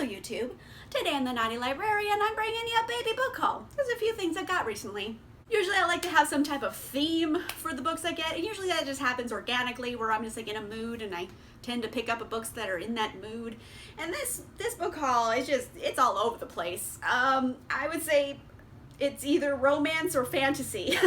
Hello YouTube. Today I'm the Naughty Librarian. I'm bringing you a baby book haul. There's a few things I got recently. Usually I like to have some type of theme for the books I get, and usually that just happens organically where I'm just like in a mood and I tend to pick up books that are in that mood. And this book haul is it's all over the place. I would say it's either romance or fantasy.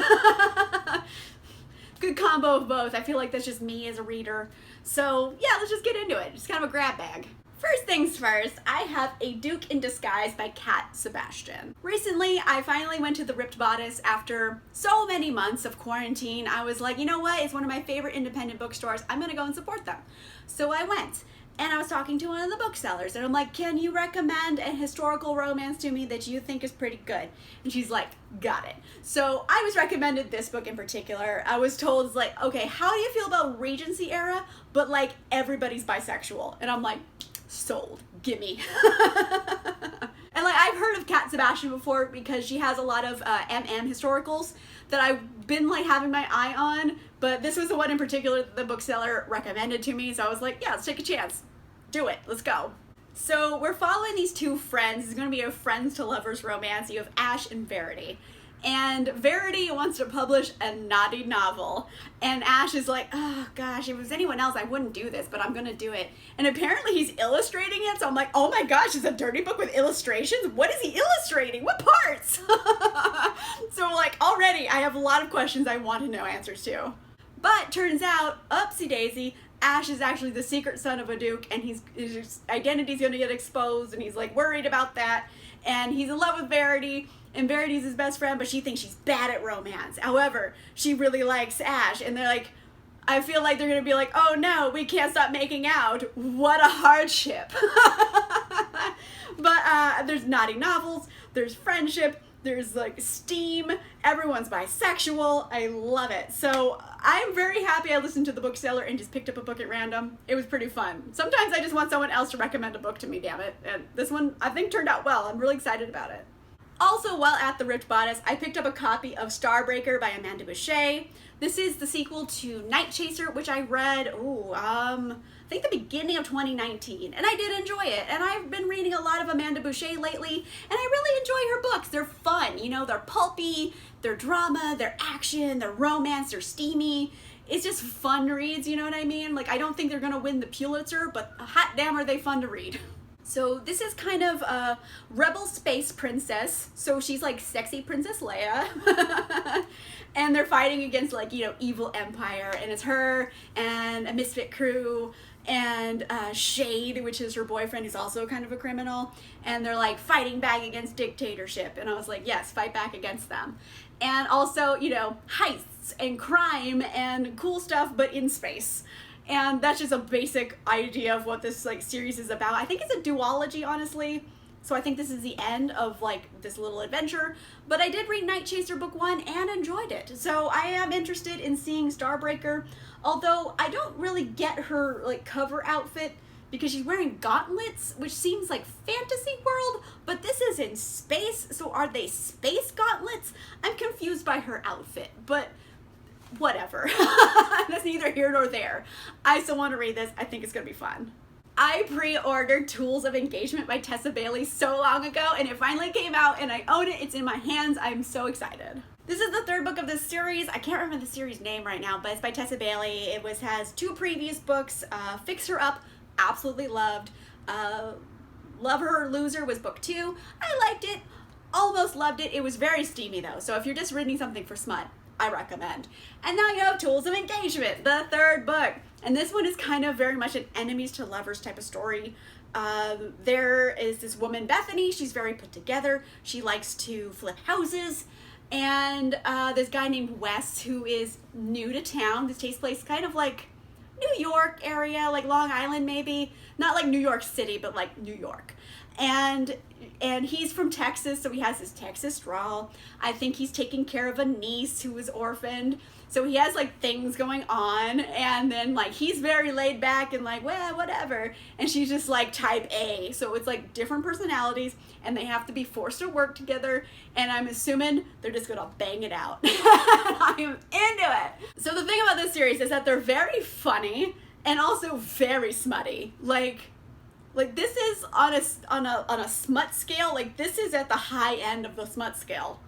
Good combo of both. I feel like that's just me as a reader. So yeah, let's just get into it. It's kind of a grab bag. First things first, I have A Duke in Disguise by Sebastian. Recently, I finally went to the Ripped Bodice after so many months of quarantine. I was like, you know what? It's one of my favorite independent bookstores. I'm gonna go and support them. So I went. And I was talking to one of the booksellers, and I'm like, can you recommend a historical romance to me that you think is pretty good? And she's like, got it. So I was recommended this book in particular. I was told, like, okay, how do you feel about Regency era, but like everybody's bisexual? And I'm like, sold, gimme. And like, I've heard of Sebastian before because she has a lot of MM historicals that I've been like having my eye on, but this was the one in particular that the bookseller recommended to me, so I was like, yeah, let's take a chance. Do it, let's go. So we're following these two friends. It's gonna be a friends to lovers romance. You have Ash and Verity. And Verity wants to publish a naughty novel. And Ash is like, oh gosh, if it was anyone else, I wouldn't do this, but I'm gonna do it. And apparently he's illustrating it, so I'm like, oh my gosh, it's a dirty book with illustrations? What is he illustrating? What parts? So like, already I have a lot of questions I want to know answers to. But turns out, upsy daisy, Ash is actually the secret son of a duke, and his identity's gonna get exposed, and he's like worried about that. And he's in love with Verity, and Verity's his best friend, but she thinks she's bad at romance. However, she really likes Ash, and they're like, I feel like they're gonna be like, oh no, we can't stop making out. What a hardship. But there's naughty novels, there's friendship, there's like steam, everyone's bisexual. I love it. So I'm very happy I listened to the bookseller and just picked up a book at random. It was pretty fun. Sometimes I just want someone else to recommend a book to me, damn it. And this one I think turned out well. I'm really excited about it. Also, while at the Ripped Bodice, I picked up a copy of Starbreaker by Bouchet. This is the sequel to Night Chaser, which I read, I think the beginning of 2019, and I did enjoy it. And I've been reading a lot of Bouchet lately, and I really enjoy her books. They're fun, you know, they're pulpy, they're drama, they're action, they're romance, they're steamy. It's just fun reads, you know what I mean? Like, I don't think they're gonna win the Pulitzer, but hot damn are they fun to read. So this is kind of a rebel space princess. So she's like sexy Princess Leia. And they're fighting against like, you know, evil empire. And it's her and a misfit crew and Shade, which is her boyfriend, who's also kind of a criminal. And they're like fighting back against dictatorship. And I was like, yes, fight back against them. And also, you know, heists and crime and cool stuff, but in space. And that's just a basic idea of what this like series is about. I think it's a duology, honestly. So I think this is the end of like this little adventure. But I did read Night Chaser book 1 and enjoyed it. So I am interested in seeing Starbreaker. Although I don't really get her like cover outfit because she's wearing gauntlets, which seems like fantasy world, but this is in space. So are they space gauntlets? I'm confused by her outfit, but whatever. That's neither here nor there. I still want to read this. I think it's gonna be fun. I pre-ordered Tools of Engagement by Tessa Bailey so long ago, and it finally came out and I own it. It's in my hands. I'm so excited. This is the third book of this series. I can't remember the series name right now, but it's by Tessa Bailey. It has 2 previous books. Fix Her Up, absolutely loved. Love Her or Lose Her was book 2. I liked it, almost loved it. It was very steamy though, so if you're just reading something for smut, I recommend. And now you have Tools of Engagement, the third book. And this one is kind of very much an enemies to lovers type of story. There is this woman, Bethany. She's very put together. She likes to flip houses. And this guy named Wes, who is new to town. This takes place kind of like New York area, like Long Island maybe. Not like New York City, but like New York. And he's from Texas, so he has his Texas drawl. I think he's taking care of a niece who was orphaned. So he has like things going on, and then like he's very laid back and like, well, whatever. And she's just like type A. So it's like different personalities, and they have to be forced to work together. And I'm assuming they're just gonna bang it out. I am into it. So the thing about this series is that they're very funny and also very smutty. Like, Like, this is on a smut scale. Like, this is at the high end of the smut scale.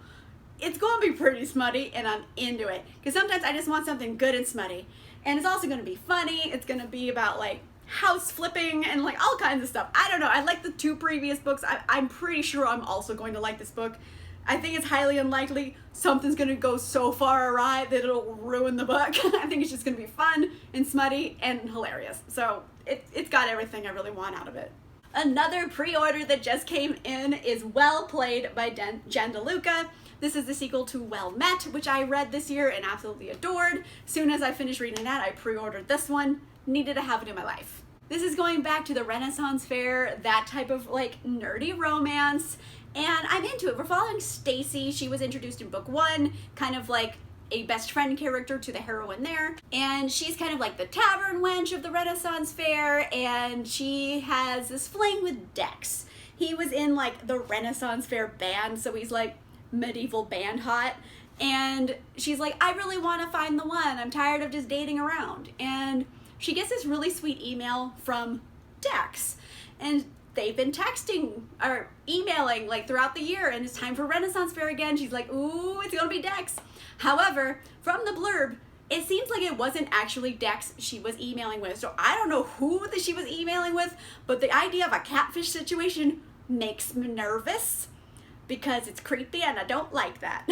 It's going to be pretty smutty, and I'm into it. Because sometimes I just want something good and smutty. And it's also going to be funny. It's going to be about, like, house flipping and, like, all kinds of stuff. I don't know. I like the 2 previous books. I'm pretty sure I'm also going to like this book. I think it's highly unlikely something's going to go so far awry that it'll ruin the book. I think it's just going to be fun and smutty and hilarious. So it's got everything I really want out of it. Another pre-order that just came in is Well Played by Jen DeLuca. This is the sequel to Well Met, which I read this year and absolutely adored. Soon as I finished reading that, I pre-ordered this one. Needed to have it in my life. This is going back to the Renaissance Fair, that type of like nerdy romance, and I'm into it. We're following Stacy. She was introduced in book 1, kind of like a best friend character to the heroine there, and she's kind of like the tavern wench of the Renaissance Fair, and she has this fling with Dex. He was in like the Renaissance Fair band, so he's like medieval band hot, and she's like, I really want to find the one. I'm tired of just dating around. And she gets this really sweet email from Dex, and they've been texting or emailing like throughout the year, and it's time for Renaissance Fair again. She's like, ooh, it's gonna be Dex. However, from the blurb, it seems like it wasn't actually Dex she was emailing with. So I don't know who that she was emailing with, but the idea of a catfish situation makes me nervous because it's creepy and I don't like that.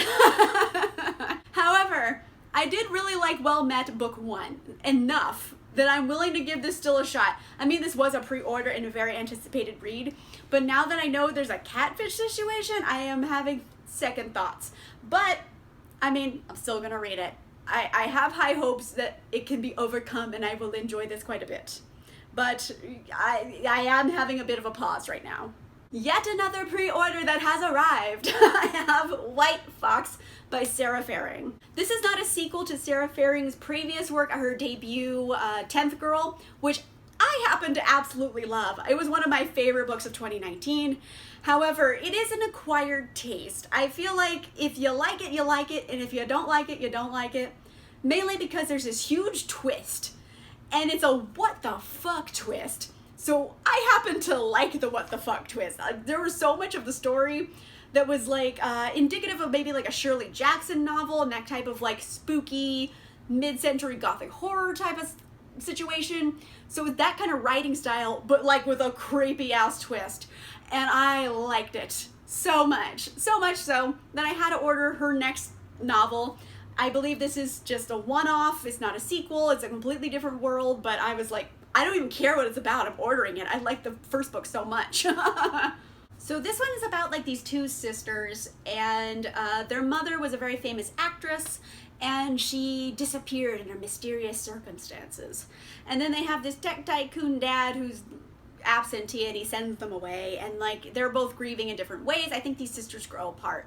However, I did really like Well Met book 1 enough that I'm willing to give this still a shot. I mean, this was a pre-order and a very anticipated read, but now that I know there's a catfish situation, I am having second thoughts. But, I mean, I'm still gonna read it. I have high hopes that it can be overcome and I will enjoy this quite a bit. But I am having a bit of a pause right now. Yet another pre-order that has arrived. I have White Fox by Sarah Faring. This is not a sequel to Sarah Faring's previous work, her debut, 10th Girl, which I happen to absolutely love. It was one of my favorite books of 2019. However, it is an acquired taste. I feel like if you like it, you like it, and if you don't like it, you don't like it. Mainly because there's this huge twist, and it's a what the fuck twist. So I happen to like the what the fuck twist. There was so much of the story that was like indicative of maybe like a Shirley Jackson novel and that type of like spooky mid-century gothic horror type of situation. So with that kind of writing style, but like with a creepy ass twist. And I liked it so much so that I had to order her next novel. I believe this is just a one-off. It's not a sequel. It's a completely different world, but I was like, I don't even care what it's about. I'm ordering it. I like the first book so much. So this one is about like these 2 sisters, and their mother was a very famous actress, and she disappeared under mysterious circumstances. And then they have this tech tycoon dad who's absentee, and he sends them away, and like they're both grieving in different ways. I think these sisters grow apart.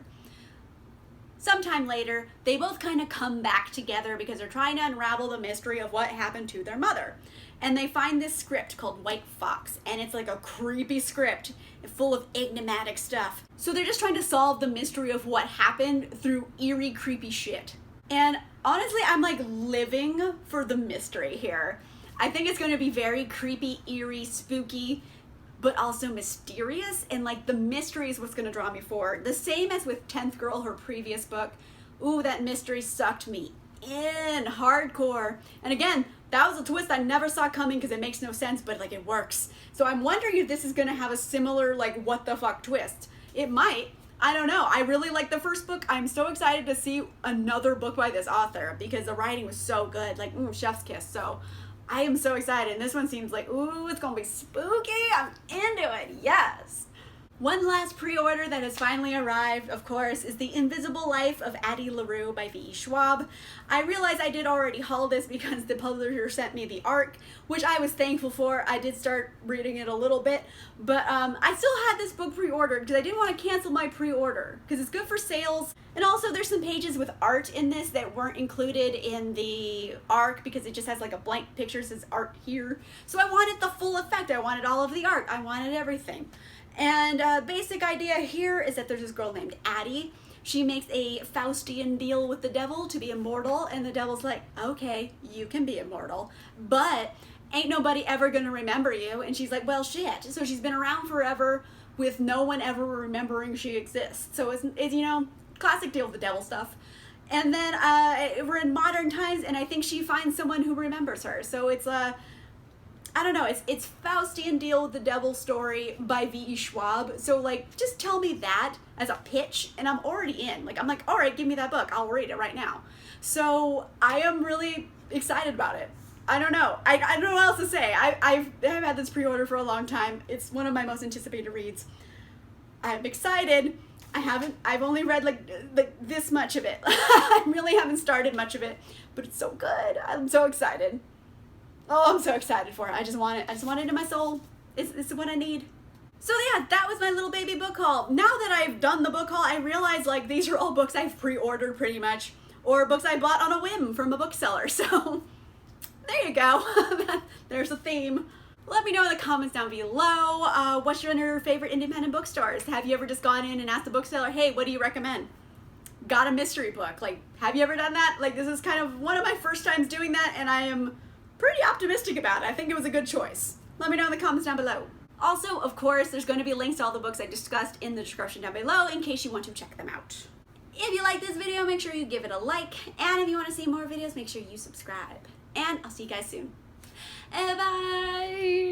Sometime later, they both kind of come back together because they're trying to unravel the mystery of what happened to their mother. And they find this script called White Fox, and it's like a creepy script full of enigmatic stuff. So they're just trying to solve the mystery of what happened through eerie, creepy shit. And honestly, I'm like living for the mystery here. I think it's going to be very creepy, eerie, spooky, but also mysterious, and like the mystery is what's going to draw me forward. The same as with 10th Girl, her previous book. Ooh, that mystery sucked me in hardcore. And again, that was a twist I never saw coming because it makes no sense, but like it works. So I'm wondering if this is going to have a similar like what the fuck twist. It might. I don't know. I really like the first book. I'm so excited to see another book by this author because the writing was so good. Like, chef's kiss. So I am so excited. And this one seems like, ooh, it's going to be spooky. I'm into it. Yes. One last pre-order that has finally arrived, of course, is The Invisible Life of Addie LaRue by V.E. Schwab. I realize I did already haul this because the publisher sent me the ARC, which I was thankful for. I did start reading it a little bit, but I still had this book pre-ordered because I didn't want to cancel my pre-order because it's good for sales. And also there's some pages with art in this that weren't included in the ARC because it just has like a blank picture, says art here. So I wanted the full effect. I wanted all of the art. I wanted everything. And basic idea here is that there's this girl named Addie. She makes a Faustian deal with the devil to be immortal, and the devil's like, okay, you can be immortal, but ain't nobody ever gonna remember you. And she's like, well, shit. So she's been around forever with no one ever remembering she exists. So it's you know, classic deal with the devil stuff. And then we're in modern times, and I think she finds someone who remembers her. So it's I don't know, it's Faustian Deal with the Devil story by V.E. Schwab. So like, just tell me that as a pitch, and I'm already in. Like, I'm like, all right, give me that book. I'll read it right now. So I am really excited about it. I don't know. I don't know what else to say. I've had this pre-order for a long time. It's one of my most anticipated reads. I'm excited. I've only read like this much of it. I really haven't started much of it, but it's so good. I'm so excited. Oh, I'm so excited for it. I just want it. I just want it in my soul. It's what I need. So yeah, that was my little baby book haul. Now that I've done the book haul, I realize like these are all books I've pre-ordered pretty much, or books I bought on a whim from a bookseller. So there you go. There's a theme. Let me know in the comments down below. What's your favorite independent bookstores? Have you ever just gone in and asked the bookseller, hey, what do you recommend? Got a mystery book. Like, have you ever done that? Like, this is kind of one of my first times doing that, and I am pretty optimistic about it. I think it was a good choice. Let me know in the comments down below. Also, of course, there's going to be links to all the books I discussed in the description down below in case you want to check them out. If you like this video, make sure you give it a like, and if you want to see more videos, make sure you subscribe. And I'll see you guys soon. Bye!